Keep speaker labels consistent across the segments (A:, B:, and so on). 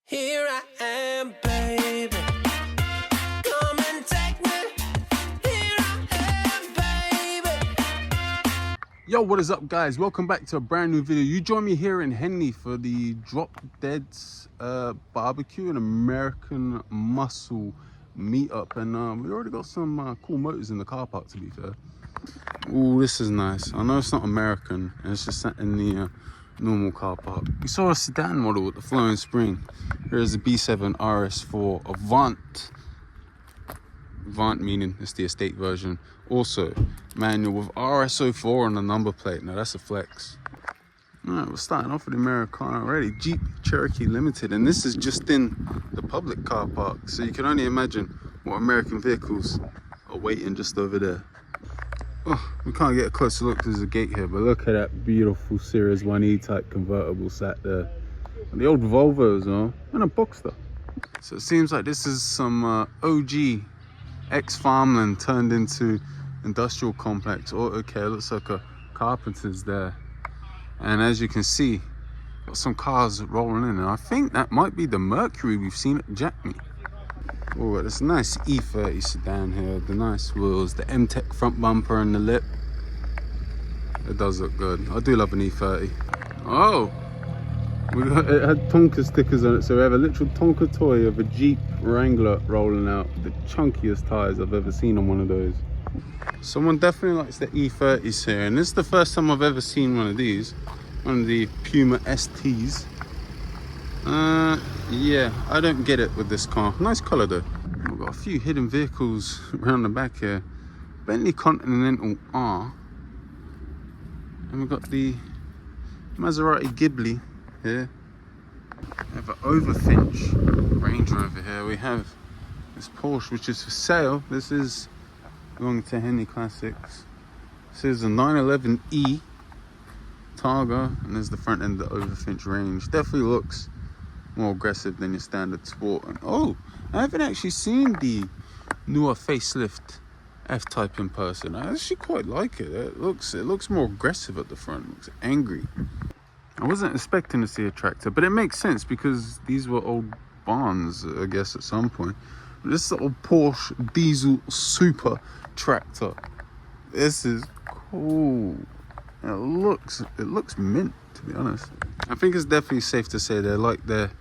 A: Here I am, baby. Come and take me. Here I am, baby.
B: Yo, what is up, guys? Welcome back to a brand new video. You join me here in Henley for the Drop Dead's barbecue and American muscle meetup, and we already got some cool motors in the car park, to be fair. Ooh, this is nice. I know it's not American, and it's just sat in the normal car park. We saw a sedan model with the flowing spring. Here's the B7 RS4 Avant. Avant meaning it's the estate version. Also manual with RS04 on the number plate. Now that's a flex. Alright, we're starting off with the Americana already. Jeep Cherokee Limited, and this is just in the public car park, so you can only imagine what American vehicles are waiting just over there. Oh, we can't get a closer look because there's a gate here, but look at that beautiful Series 1E type convertible sat there. And the old Volvo as well, and a Boxster. So it seems like this is some OG ex-farmland turned into industrial complex. Oh, okay, looks like a carpenter's there. And as you can see, got some cars rolling in, and I think that might be the Mercury we've seen at Jackme. Oh, this nice E30 sedan here, the nice wheels, the M-Tech front bumper and the lip. It does look good. I do love an E30. Oh, it had Tonka stickers on it, so we have a literal Tonka toy of a Jeep Wrangler rolling out. The chunkiest tyres I've ever seen on one of those. Someone definitely likes the E30s here, and this is the first time I've ever seen one of these. One of the Puma STs. Yeah, I don't get it with this car. Nice colour though. We've got a few hidden vehicles around the back here. Bentley Continental R. And we've got the Maserati Ghibli here. We have an Overfinch Range Rover here. We have this Porsche which is for sale. This is belonging to Henley Classics. This is a 911E Targa, and there's the front end of the Overfinch range. Definitely looks more aggressive than your standard sport. And oh, I haven't actually seen the newer facelift F-Type in person. I actually quite like it. It looks more aggressive at the front. It looks angry. I wasn't expecting to see a tractor, but it makes sense because these were old barns, I guess, at some point. This little Porsche diesel super tractor. This is cool. It looks mint, to be honest. I think it's definitely safe to say they're like the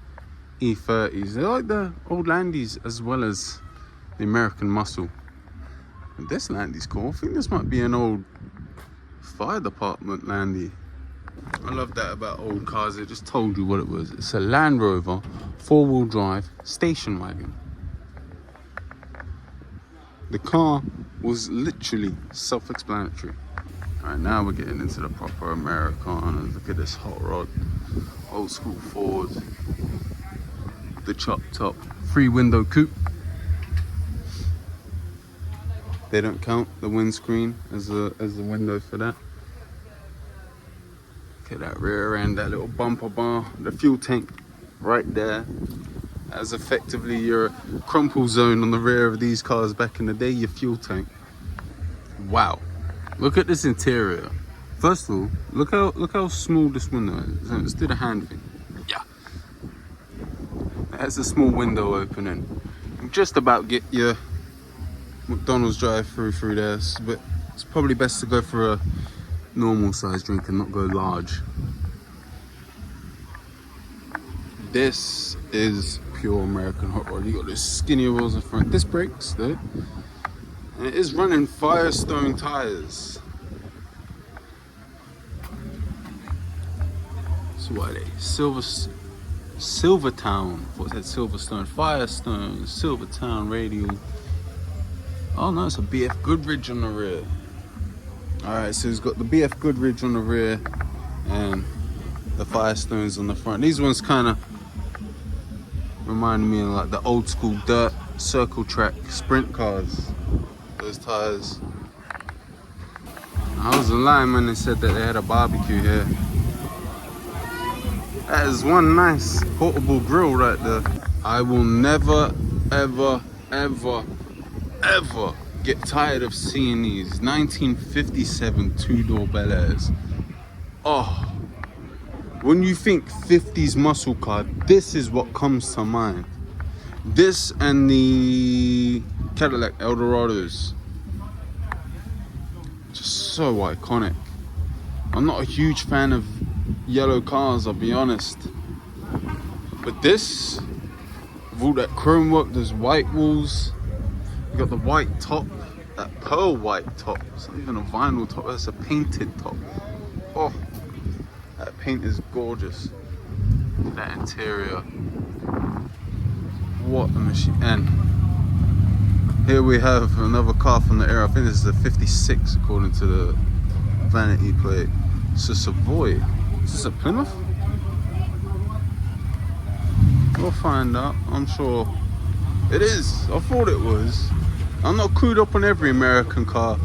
B: E30s. They're like the old Landies as well as the American muscle. And this Landy's cool. I think this might be an old fire department Landy. I love that about old cars. It just told you what it was. It's a Land Rover 4-wheel drive station wagon. The car was literally self-explanatory. Alright, now we're getting into the proper Americana. Look at this hot rod. Old school Ford. The chop top 3-window coupe. They don't count the windscreen as a window for that. Look at that rear end, that little bumper bar, the fuel tank right there. As effectively your crumple zone on the rear of these cars back in the day, your fuel tank. Wow. Look at this interior. First of all, look how small this window is. Let's do the hand thing. Yeah. That's a small window opening. You just about get your McDonald's drive-through through there, but it's probably best to go for a normal size drink and not go large. This is pure American hot rod. You got this skinny wheels in front. Disc brakes though. And it is running Firestone tires. So what are they? Silvertown. What said Silverstone? Firestone. Silvertown radial. Oh no, it's a BF Goodrich on the rear. Alright, so it's got the BF Goodrich on the rear and the Firestones on the front. These ones kind of remind me of like the old school dirt circle track sprint cars. Those tires. I was lying when they said that they had a barbecue here. That is one nice portable grill right there. I will never, ever, ever, ever get tired of seeing these 1957 two-door Bel Airs. Oh, When you think 50s muscle car, this is what comes to mind. This and the Cadillac Eldorados. Just so iconic. I'm not a huge fan of yellow cars, I'll be honest. But this, with all that chrome work, there's white walls. You got the white top, that pearl white top. It's not even a vinyl top, that's a painted top. Oh, that paint is gorgeous. That interior. What a machine. And here we have another car from the era. I think this is a 56 according to the vanity plate. It's a Savoy. Is this a Plymouth? We'll find out, I'm sure. It is, I thought it was. I'm not clued up on every American car,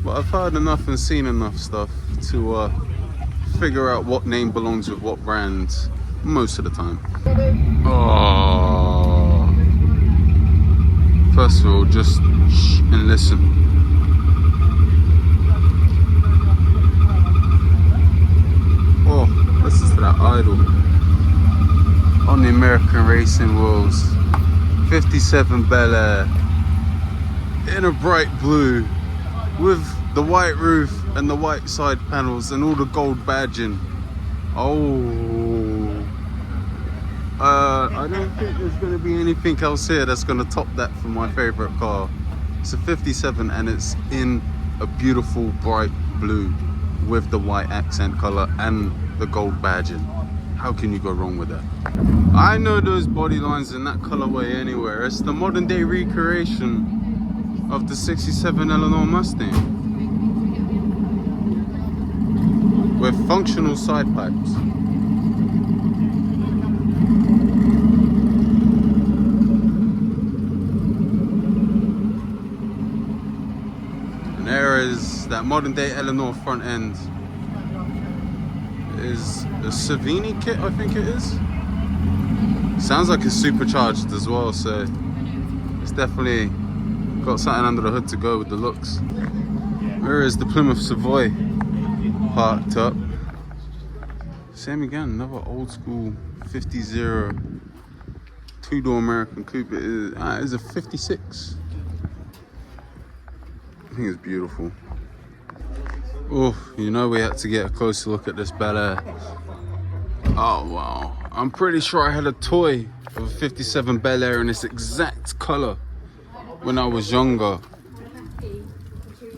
B: but I've heard enough and seen enough stuff to figure out what name belongs with what brand most of the time. Oh. First of all, just shh and listen. Oh, listen to that idol on the American racing wheels. 57 Bel Air in a bright blue with the white roof and the white side panels and all the gold badging. Oh, I don't think there's going to be anything else here that's going to top that for my favorite car. It's a 57 and it's in a beautiful bright blue with the white accent color and the gold badging. How can you go wrong with that? I know those body lines in that colorway anywhere. It's the modern day recreation of the 67 Eleanor Mustang with functional side pipes. And there is that modern day Eleanor front end. Is a Stevie kit, I think it is. Sounds like it's supercharged as well, so it's definitely got something under the hood to go with the looks. Where is the Plymouth Savoy parked up? Same again, another old school 50-0 two-door American coupe. It is a 56. I think it's beautiful. Oh, you know we had to get a closer look at this Bel Air. Oh wow, I'm pretty sure I had a toy of a 57 Bel Air in this exact color when I was younger.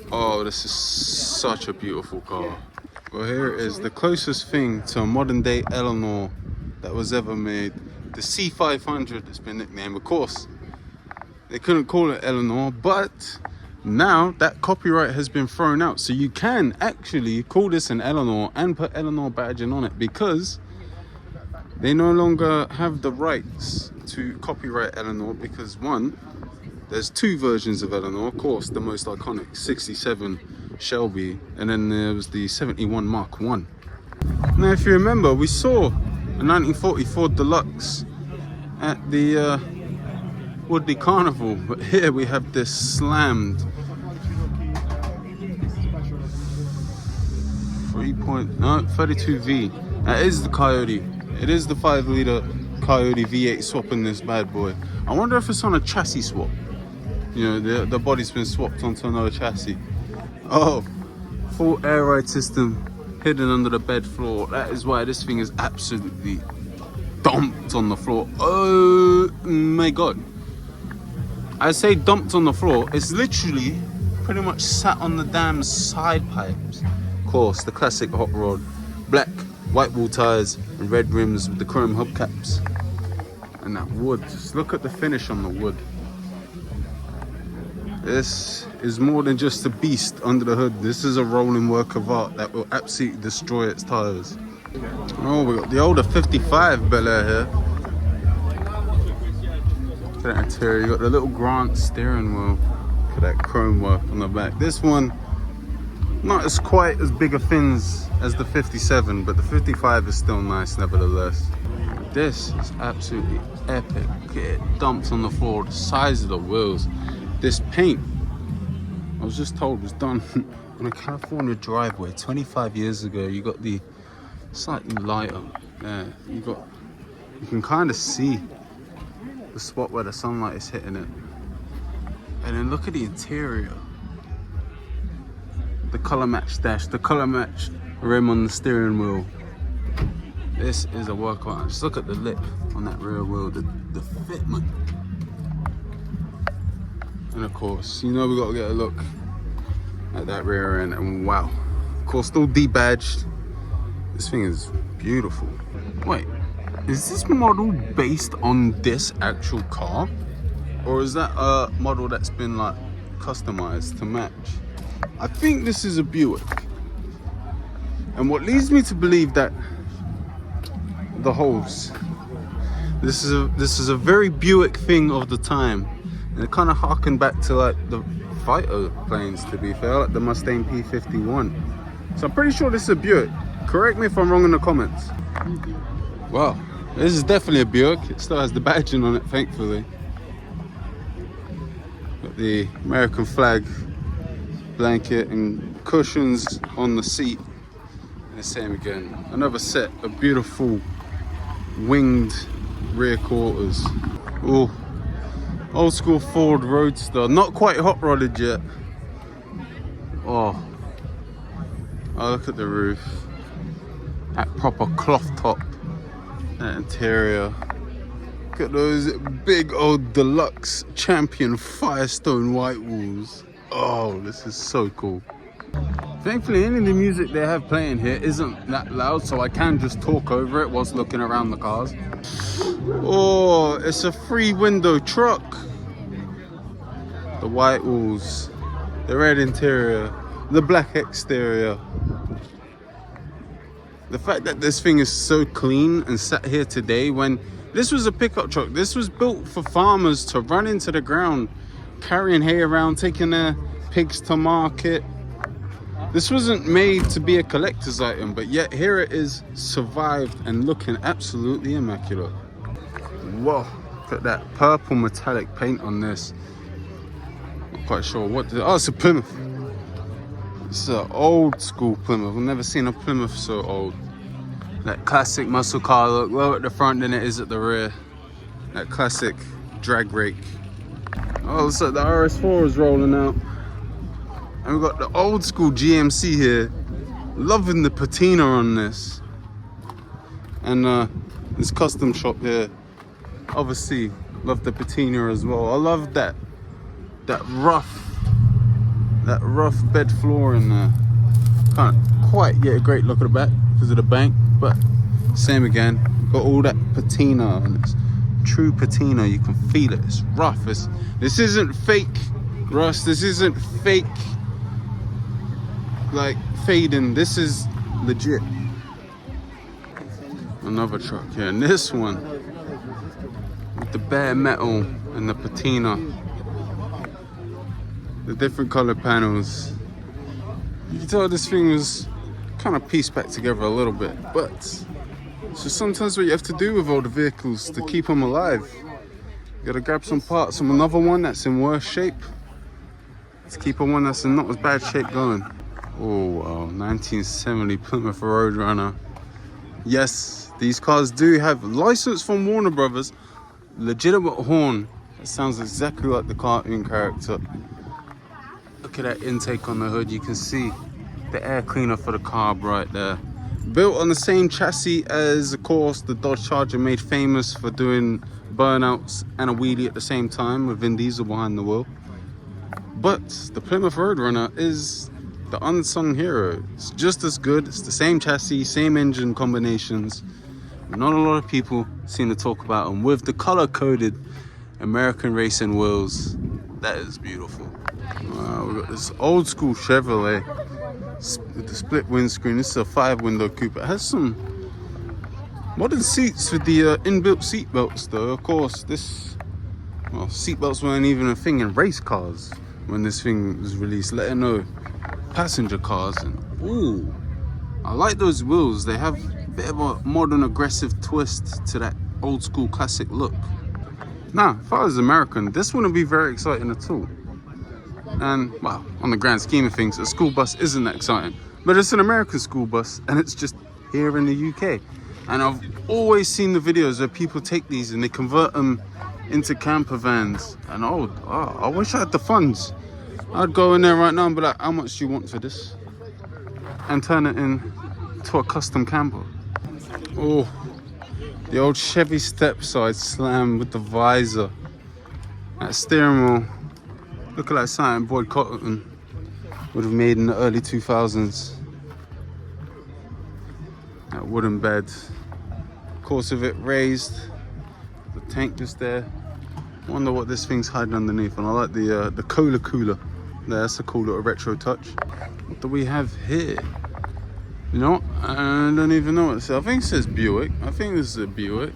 B: Oh, this is such a beautiful car. Well, here it is, the closest thing to a modern day Eleanor that was ever made. The C500 has been nicknamed. Of course, they couldn't call it Eleanor, but now that copyright has been thrown out, so you can actually call this an Eleanor and put Eleanor badging on it, because they no longer have the rights to copyright Eleanor, because one, there's two versions of Eleanor. Of course, the most iconic 67 Shelby, and then there was the 71 Mark 1. Now if you remember, we saw a 1944 Deluxe at the Woodley Carnival, but here we have this slammed 32V. That is the Coyote. It is the 5-liter Coyote V8 swap in this bad boy. I wonder if it's on a chassis swap. You know, the body's been swapped onto another chassis. Oh, full air ride system hidden under the bed floor. That is why this thing is absolutely dumped on the floor. Oh my god. I say dumped on the floor, it's literally pretty much sat on the damn side pipes. Of course, the classic hot rod, black, white wall tires and red rims with the chrome hubcaps. And that wood, just look at the finish on the wood. This is more than just a beast under the hood. This is a rolling work of art that will absolutely destroy its tires. Oh, we got the older 55 Bel Air here. Look at that interior. You got the little Grant steering wheel. Look at that chrome work on the back. This one, not as quite as big a fins as the 57, but the 55 is still nice nevertheless. This is absolutely epic. It dumps on the floor. The size of the wheels. This paint, I was just told, was done on a California driveway 25 years ago. You got the slightly lighter. There, you can kind of see the spot where the sunlight is hitting it. And then look at the interior. The color match dash, the color match rim on the steering wheel. This is a work of art. Just look at the lip on that rear wheel, the fitment. And of course, you know we got to get a look at that rear end, and wow. Of course, still debadged. This thing is beautiful. Wait, is this model based on this actual car? Or is that a model that's been like customized to match? I think this is a Buick. And what leads me to believe that the holes, this is a very Buick thing of the time. And it kind of harkened back to like the fighter planes, to be fair, like the Mustang P-51. So I'm pretty sure this is a Buick. Correct me if I'm wrong in the comments. Wow, this is definitely a Buick. It still has the badging on it, thankfully. Got the American flag blanket and cushions on the seat. And the same again. Another set of beautiful winged rear quarters. Oh, old school Ford Roadster. Not quite hot rodded yet. Oh, look at the roof. That proper cloth top. That interior. Look at those big old deluxe champion Firestone white walls. Oh, this is so cool. Thankfully, any of the music they have playing here isn't that loud, so I can just talk over it whilst looking around the cars. Oh, it's a 3-window truck. The white walls, the red interior, the black exterior. The fact that this thing is so clean and sat here today, when this was a pickup truck. This was built for farmers to run into the ground, carrying hay around, taking their pigs to market. This wasn't made to be a collector's item, but yet here it is, survived and looking absolutely immaculate. Whoa, look at that purple metallic paint on this. Not quite sure what oh, it's a Plymouth. It's an old school Plymouth. I've never seen a Plymouth so old. That classic muscle car look, lower at the front than it is at the rear. That classic drag rake. Oh, looks like the RS4 is rolling out. And we've got the old school GMC here. Loving the patina on this. And this custom shop here. Obviously, love the patina as well. I love that rough bed floor in there. Can't quite get a great look at the back because of the bank, but same again. Got all that patina, and it's true patina. You can feel it. It's rough. This isn't fake rust. This isn't fake like fading. This is legit. Another truck here, and this one with the bare metal and the patina. The different colored panels. You can tell this thing was kind of pieced back together a little bit, but it's just sometimes what you have to do with all the vehicles to keep them alive. You gotta grab some parts from another one that's in worse shape to keep one that's in not as bad shape going. Oh wow, 1970 Plymouth Roadrunner. Yes, these cars do have license from Warner Brothers, legitimate horn. It sounds exactly like the cartoon character. Look at that intake on the hood. You can see the air cleaner for the carb right there. Built on the same chassis as, of course, the Dodge Charger, made famous for doing burnouts and a wheelie at the same time with Vin Diesel behind the wheel. But the Plymouth Roadrunner is the unsung hero. It's just as good. It's the same chassis, same engine combinations. Not a lot of people seem to talk about them with the color-coded American racing wheels. That is beautiful. We've got this old school Chevrolet with the split windscreen. This is a 5-window coupe. It has some modern seats with the inbuilt seat belts though. Of course, seat belts weren't even a thing in race cars when this thing was released, let alone passenger cars. And ooh, I like those wheels. They have a bit of a modern aggressive twist to that old school classic look. Now, if I was American, this wouldn't be very exciting at all. And, well, on the grand scheme of things, a school bus isn't that exciting. But it's an American school bus, and it's just here in the UK. And I've always seen the videos where people take these and they convert them into camper vans. And I wish I had the funds. I'd go in there right now and be like, how much do you want for this? And turn it into a custom camper. Oh, the old Chevy stepside slam with the visor. That steering wheel, look at that something Boyd Cotton would have made in the early 2000s. That wooden bed, of course, with it raised, the tank just there. Wonder what this thing's hiding underneath. And I like the cola cooler. That's a cool little retro touch. What do we have here? You know what? I don't even know what it says. I think it says Buick. I think this is a Buick.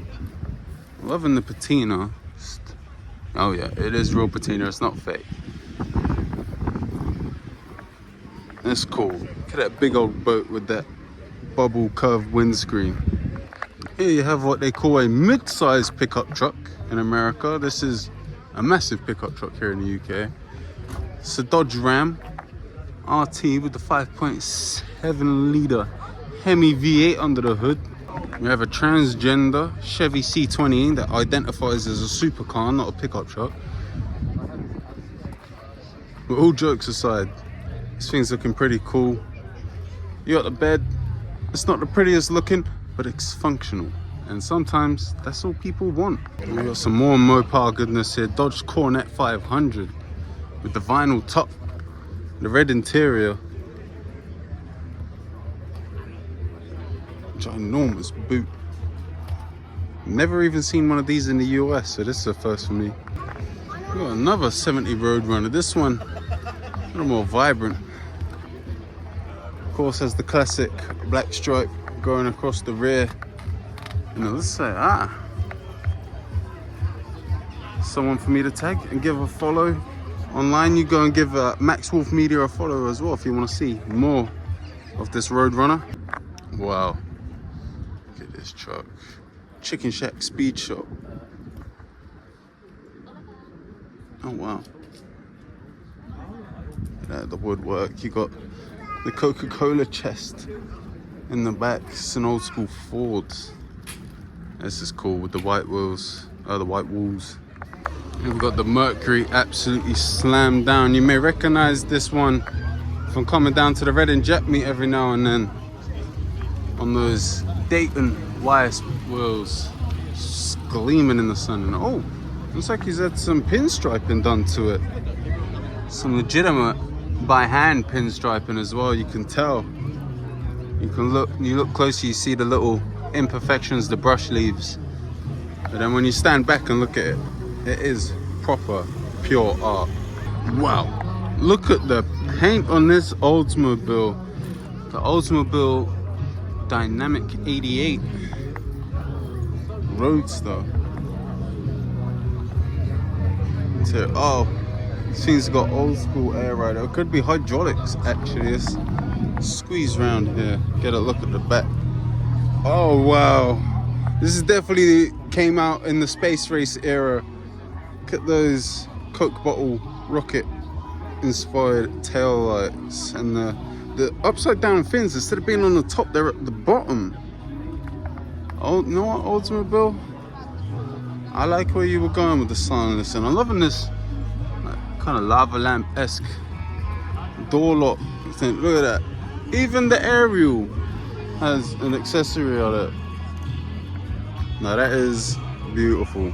B: Loving the patina. Oh yeah, it is real patina, it's not fake. That's cool. Look at that big old boat with that bubble curved windscreen. Here you have what they call a mid-sized pickup truck in America. This is a massive pickup truck here in the UK. It's a Dodge Ram RT with the 5.7 litre Hemi V8 under the hood. We have a transgender Chevy C20 that identifies as a supercar, not a pickup truck. But all jokes aside, this thing's looking pretty cool. You got the bed. It's not the prettiest looking, but it's functional. And sometimes that's all people want. We got some more Mopar goodness here. Dodge Coronet 500 with the vinyl top, the red interior. Ginormous boot. Never even seen one of these in the US, so this is a first for me. We got another 70 Roadrunner. This one a little more vibrant. Of course, has the classic black stripe going across the rear. And let's say, someone for me to tag and give a follow. Online, you go and give Max Wolf Media a follow as well if you want to see more of this Roadrunner. Wow. This truck, Chicken Shack Speed Shop. Oh wow. The woodwork. You got the Coca-Cola chest in the back. It's an old school Ford. This is cool with the white wheels, the white walls. And we've got the Mercury absolutely slammed down. You may recognize this one from coming down to the Red and Jet meet every now and then on those Dayton YS wheels, just gleaming in the sun. And oh, looks like he's had some pinstriping done to it. Some legitimate by hand pinstriping as well. You can tell. You look closer, you see the little imperfections the brush leaves. But then when you stand back and look at it, it is proper pure art. Wow, look at the paint on this Oldsmobile. The Oldsmobile Dynamic 88 Roadster. So, oh, this thing's got old school air rider. It could be hydraulics actually. Let's squeeze around here, get a look at the back. Oh wow, this is definitely came out in the space race era. Look at those Coke bottle rocket inspired tail lights and the upside down fins. Instead of being on the top, they're at the bottom. Oh, you know what, Oldsmobile? I like where you were going with the sunless, and I'm loving this kind of lava lamp-esque door lock thing. Look at that. Even the aerial has an accessory on it. Now that is beautiful.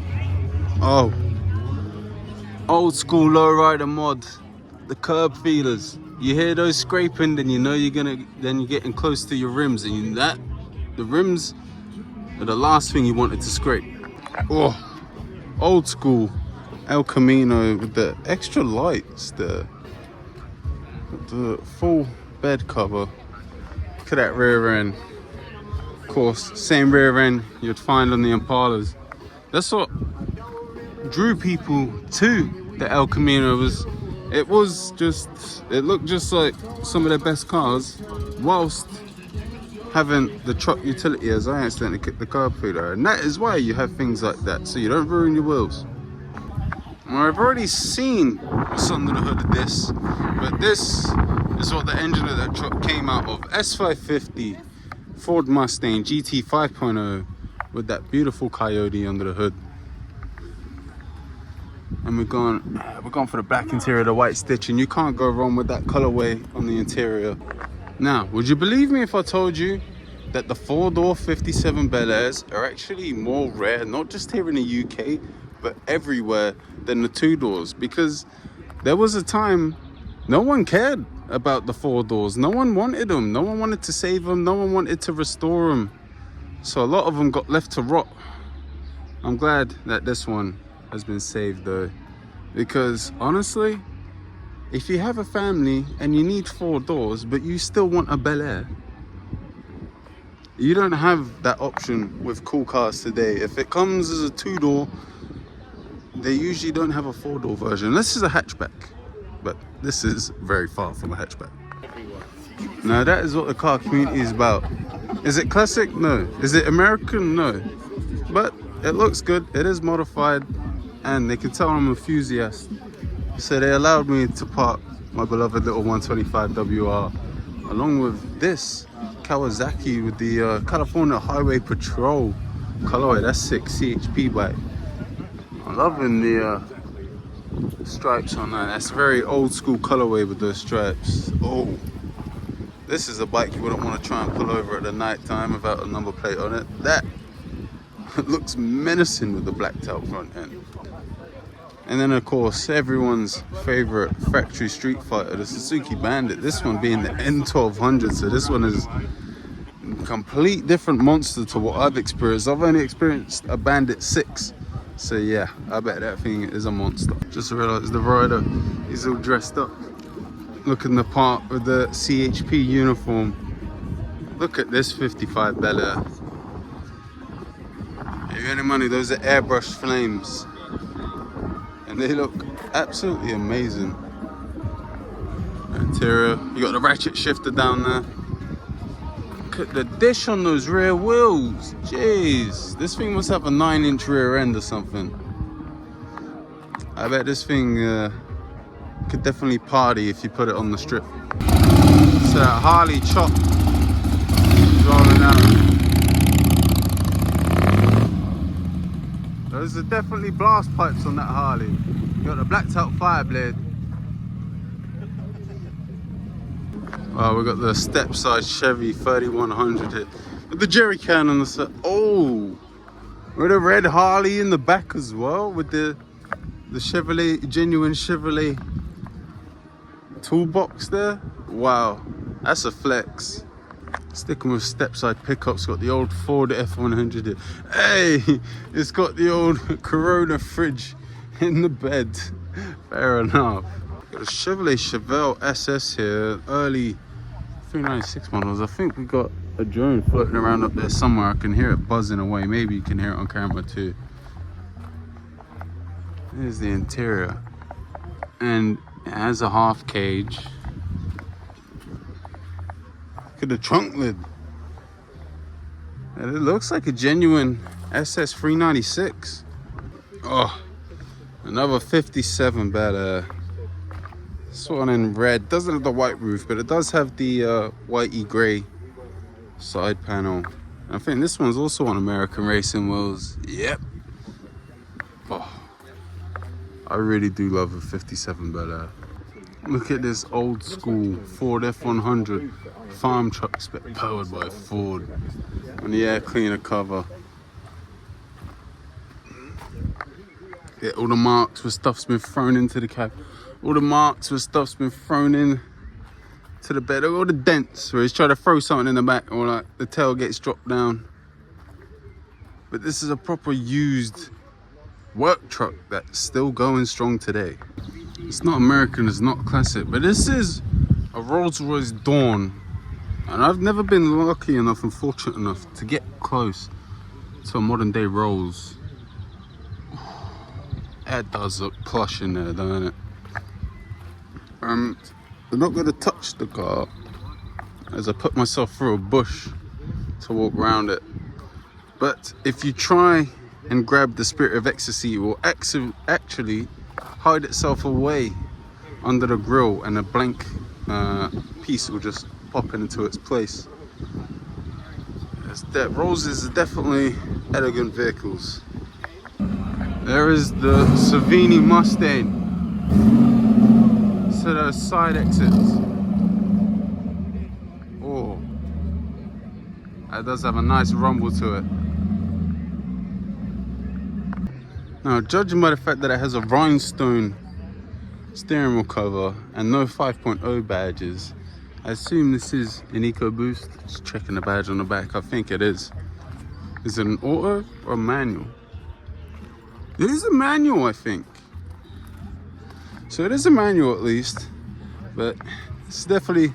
B: Oh, old school lowrider mod. The curb feelers. You hear those scraping, then you know you're getting close to your rims, and the rims are the last thing you wanted to scrape. Oh, old school El Camino with the extra lights, the full bed cover. Look at that rear end. Of course, same rear end you'd find on the Impalas. That's what drew people to the El Camino. It looked just like some of their best cars, whilst having the truck utility, as I accidentally kicked the curb feeder. And that is why you have things like that, so you don't ruin your wheels. Well, I've already seen what's under the hood of this, but this is what the engine of that truck came out of. S550 Ford Mustang GT 5.0 with that beautiful coyote under the hood. And we're going for the black interior, the white stitching. You can't go wrong with that colorway on the interior. Now, would you believe me if I told you that the 4-door 57 Bel Airs are actually more rare, not just here in the UK, but everywhere, than the 2 doors? Because there was a time no one cared about the 4 doors. No one wanted them. No one wanted to save them. No one wanted to restore them. So a lot of them got left to rot. I'm glad that this one has been saved though, because honestly, if you have a family and you need 4 doors but you still want a Bel Air, you don't have that option with cool cars today. If it comes as a 2-door, they usually don't have a 4-door version. This is a hatchback, but this is very far from a hatchback. Now that is what the car community is about. Is it classic? No. Is it American? No. But it looks good. It is modified, and they can tell I'm an enthusiast. So they allowed me to park my beloved little 125 WR along with this Kawasaki with the California Highway Patrol colorway. That's 6 CHP bike. I'm loving the stripes on that. That's a very old school colorway with those stripes. Oh, this is a bike you wouldn't want to try and pull over at the night time without a number plate on it. That looks menacing with the blacked out front end. And then of course everyone's favorite factory street fighter, the Suzuki Bandit. This one being the N1200, so this one is a complete different monster to what I've experienced. I've only experienced a Bandit 6. So yeah, I bet that thing is a monster. Just realized the rider is all dressed up, looking the part with the CHP uniform. Look at this 55 Bel Air. If you have any money, those are airbrush flames. And they look absolutely amazing. Interior, you got the ratchet shifter down there. Look at the dish on those rear wheels. Jeez, this thing must have a 9-inch rear end or something. I bet this thing could definitely party if you put it on the strip. So that Harley chop rolling out. Those are definitely blast pipes on that Harley. You got the blacked out fire blade. Oh, we got the step side Chevy 3100 here with the jerry can on the side. Oh, with a red Harley in the back as well, with the Chevrolet, genuine Chevrolet toolbox there. Wow, that's a flex. Sticking with step side pickups, got the old Ford F100 here. Hey, it's got the old Corona fridge in the bed. Fair enough. Got a Chevrolet Chevelle SS here, early 396 models. I think we got a drone floating around up there somewhere. I can hear it buzzing away. Maybe you can hear it on camera too. There's the interior, and it has a half cage. Look at the trunk lid. And it looks like a genuine SS 396. Oh, another 57 Bel Air. This one in red. Doesn't have the white roof, but it does have the whitey grey side panel. I think this one's also on American racing wheels. Yep. Oh, I really do love a 57 Bel Air. Look at this old school Ford F100 farm truck spec powered by Ford on the air cleaner cover. Yeah, all the marks where stuff's been thrown into the cab. All the marks where stuff's been thrown in to the bed. All the dents where he's trying to throw something in the back, or like the tailgate's dropped down. But this is a proper used work truck that's still going strong today. It's not American, it's not classic, but this is a Rolls-Royce Dawn. And I've never been lucky enough and fortunate enough to get close to a modern day Rolls. That does look plush in there, doesn't it? I'm not going to touch the car as I put myself through a bush to walk around it. But if you try and grab the spirit of ecstasy, it will actually hide itself away under the grill, and a blank piece will just pop into its place. Rolls is definitely elegant vehicles. There is the Stevie Mustang. So those side exits. Oh, that does have a nice rumble to it. Now, judging by the fact that it has a rhinestone steering wheel cover and no 5.0 badges, I assume this is an EcoBoost. Just checking the badge on the back. I think it is. Is it an auto or a manual? It is a manual, I think. So it is a manual at least, but this definitely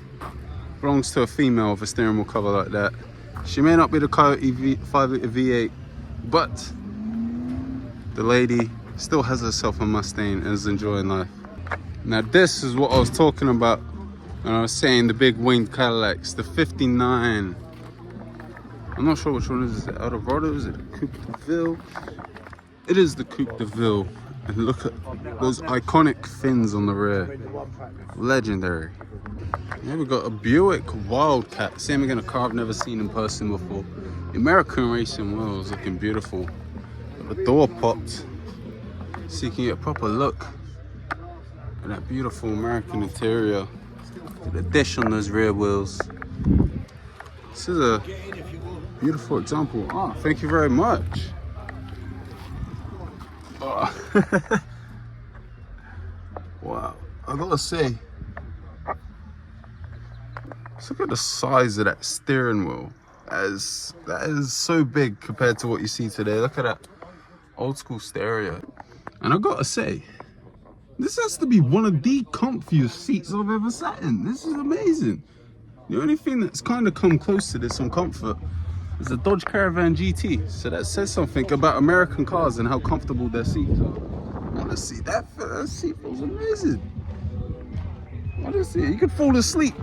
B: belongs to a female with a steering wheel cover like that. She may not be the Coyote 5-litre V8, but the lady still has herself a Mustang and is enjoying life. Now this is what I was talking about when I was saying the big winged Cadillacs, the 59. I'm not sure which one is it, Eldorado, is it the Coupe de Ville? It is the Coupe de Ville. And look at those iconic fins on the rear. Legendary. Here we got a Buick Wildcat. Same again, a car I've never seen in person before. The American racing wheels looking beautiful. Got the door popped, so you can get a proper look at that beautiful American interior. Got a dish on those rear wheels. This is a beautiful example. Oh, thank you very much. Oh. Wow, I gotta say, look at the size of that steering wheel. That is so big compared to what you see today. Look at that old school stereo. And I gotta say, this has to be one of the comfiest seats I've ever sat in. This is amazing. The only thing that's kind of come close to this on comfort is the Dodge Caravan GT. So that says something about American cars and how comfortable their seats are. Honestly, that seat feels amazing. Honestly, you could fall asleep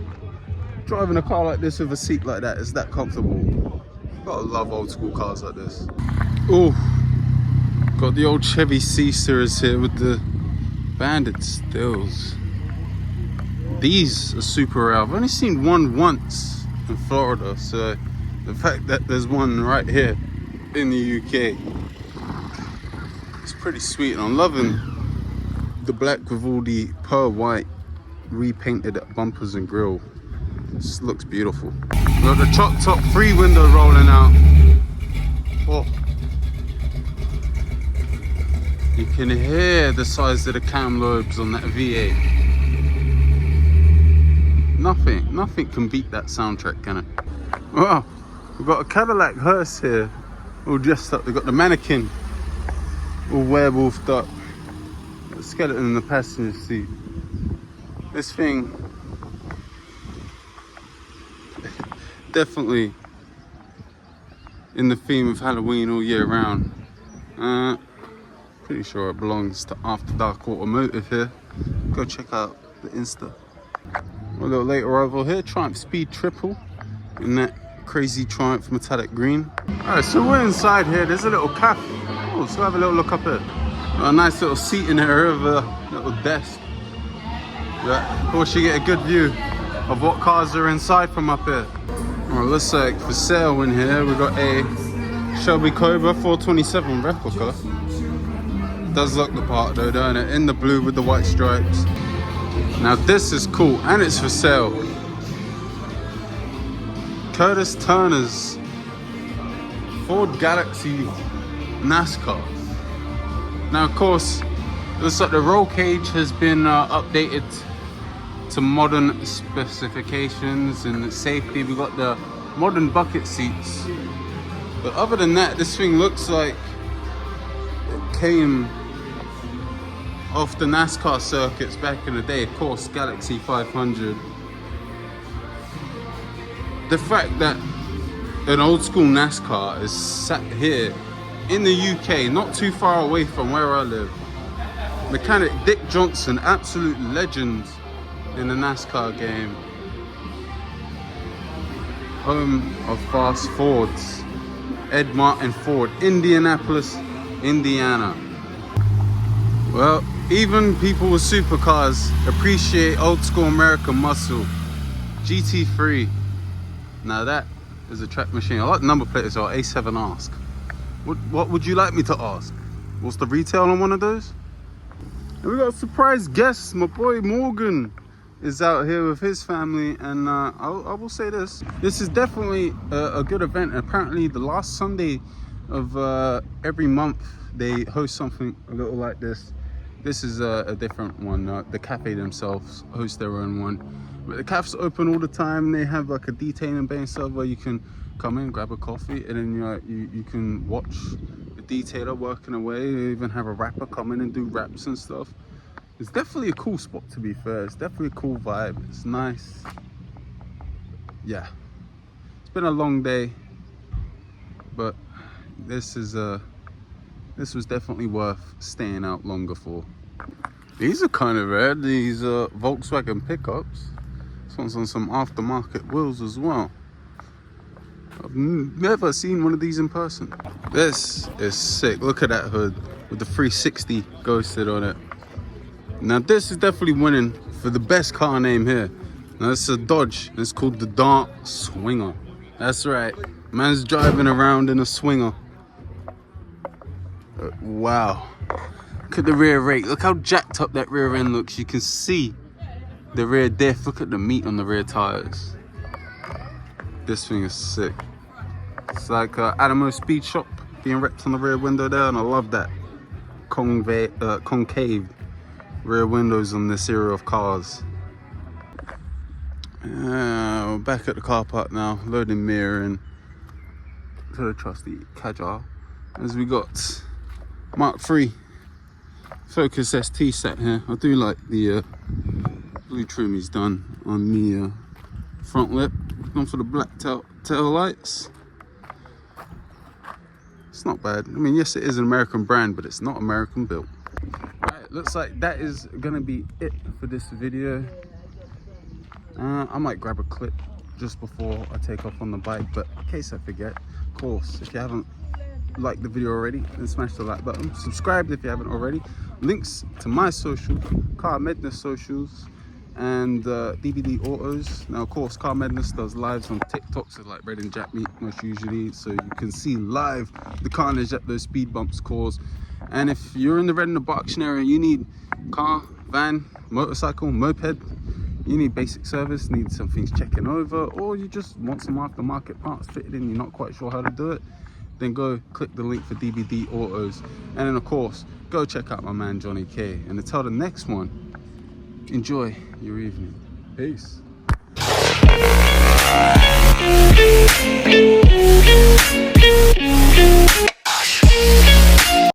B: driving a car like this with a seat like that. It's that comfortable. Gotta love old school cars like this. Oh, got the old Chevy C-Series here with the banded stills. These are super rare. I've only seen one once in Florida, so the fact that there's one right here in the UK, it's pretty sweet. And I'm loving the black with all the pearl white repainted bumpers and grille. This looks beautiful. We've got the chop top 3 window rolling out. Oh, you can hear the size of the cam lobes on that V8. Nothing can beat that soundtrack, can it? Wow, we've got a Cadillac hearse here, all dressed up. They've got the mannequin all werewolfed up. The skeleton in the passenger seat. This thing, definitely in the theme of Halloween all year round. Pretty sure it belongs to After Dark Automotive here. Go check out the Insta. A little later over here, Triumph Speed Triple in that crazy Triumph metallic green. Alright, so we're inside here. There's a little cafe. Oh, so have a little look up here. Got a nice little seating area with a little desk. Of course, you get a good view of what cars are inside from up here. Well, looks like for sale in here, we've got a Shelby Cobra 427 replica. Does look the part though, don't it? In the blue with the white stripes. Now this is cool, and it's for sale. Curtis Turner's Ford Galaxy NASCAR. Now of course, it looks like the roll cage has been updated to modern specifications and safety. We've got the modern bucket seats. But other than that, this thing looks like it came off the NASCAR circuits back in the day. Of course, Galaxy 500. The fact that an old school NASCAR is sat here in the UK, not too far away from where I live. Mechanic Dick Johnson, absolute legend in the NASCAR game. Home of fast Fords. Ed Martin Ford, Indianapolis, Indiana. Well, even people with supercars appreciate old school American muscle. GT3. Now that There's a track machine. I like the number plate as well. A7 Ask. What would you like me to ask? What's the retail on one of those? And we got a surprise guest. My boy Morgan is out here with his family, and I will say this is definitely a good event. Apparently the last Sunday of every month they host something a little like this. This is a different one. The cafe themselves host their own one, but the cafe's open all the time. They have like a detailing bay and stuff where you can come in, grab a coffee, and then you can watch the detailer working away. They even have a rapper come in and do raps and stuff. It's definitely a cool spot, to be fair. It's definitely a cool vibe. It's nice. Yeah, it's been a long day, but this was definitely worth staying out longer for. These are kind of rare, these Volkswagen pickups. This one's on some aftermarket wheels as well. I've never seen one of these in person. This is sick. Look at that hood with the 360 ghosted on it. Now this is definitely winning for the best car name here. Now it's a Dodge. It's called the Dart Swinger. That's right. Man's driving around in a Swinger. Wow. Look at the rear rake. Look how jacked up that rear end looks. You can see the rear diff. Look at the meat on the rear tires. This thing is sick. It's like Adamo Speed Shop being wrecked on the rear window there, and I love that concave rear windows on this era of cars. We're back at the car park now, loading mirror in to the trusty Kadjar, as we got Mark III Focus ST set here. I do like the blue trim he's done on the front lip. Gone for the black tail lights. It's not bad. I mean, yes, it is an American brand, but it's not American built. Alright, looks like that is gonna be it for this video. I might grab a clip just before I take off on the bike, but in case I forget, of course, if you haven't liked the video already, then smash the like button. Subscribe if you haven't already. Links to my social, Car Medness socials, and DVD Autos. Now, of course, Car Medness does lives on TikTok, so like Red and Jack Meat most usually, so you can see live the carnage that those speed bumps cause. And if you're in the Red and the Berkshire area, you need car, van, motorcycle, moped, you need basic service, need some things checking over, or you just want some aftermarket parts fitted in, you're not quite sure how to do it, then go click the link for DVD Autos. And then, of course, go check out my man Jonny K. And until the next one, enjoy your evening. Peace.